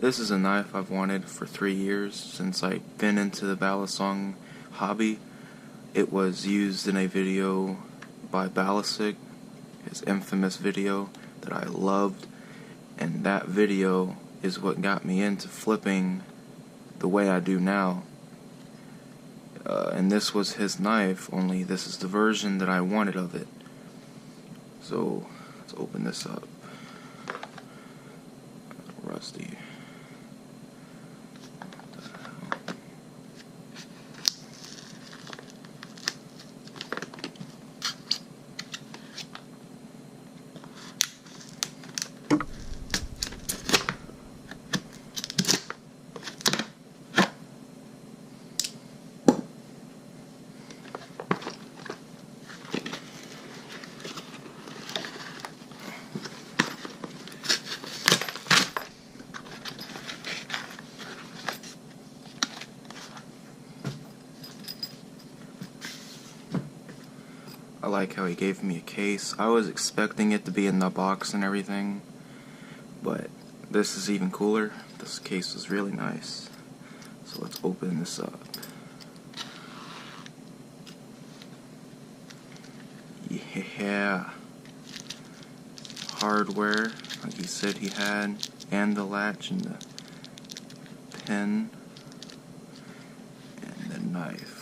This is a knife I've wanted for 3 years since I've been into the Balisong hobby. It was used in a video by Basilisks, his infamous video that I loved, and that video is what got me into flipping the way I do now. And this was his knife, only this is the version that I wanted of it. So let's open this up. Rusty. I like how he gave me a case. I was expecting it to be in the box and everything, but this is even cooler. This case is really nice. So let's open this up. Yeah. Hardware, like he said he had, and the latch and the pin and the knife.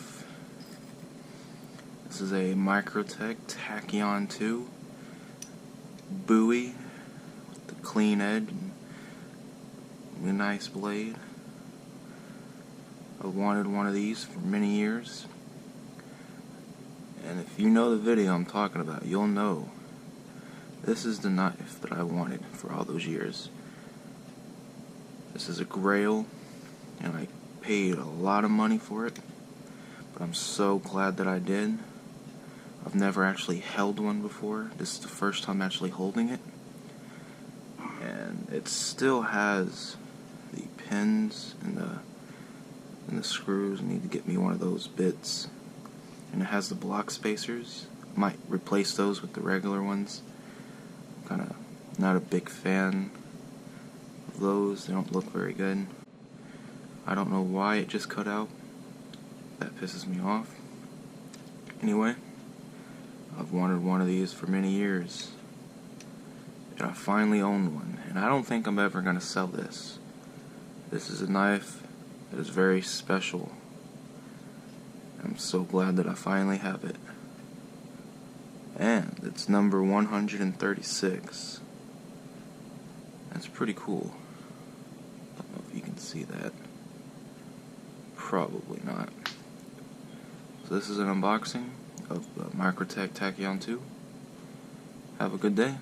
This is a Microtech Tachyon 2 buoy with the clean edge and a nice blade. I've wanted one of these for many years, and if you know the video I'm talking about, you'll know this is the knife that I wanted for all those years. This is a Grail, and I paid a lot of money for it, but I'm so glad that I did. I've never actually held one before. This is the first time actually holding it. And it still has the pins and the screws. I need to get me one of those bits. And it has the block spacers. I might replace those with the regular ones. I'm kind of not a big fan of those. They don't look very good. I don't know why it just cut out. That pisses me off. Anyway, I've wanted one of these for many years, and I finally own one, and I don't think I'm ever going to sell this. This is a knife that is very special. I'm so glad that I finally have it. And it's number 136. That's pretty cool. I don't know if you can see that. Probably not. So this is an unboxing of the Microtech Tachyon 2. Have a good day.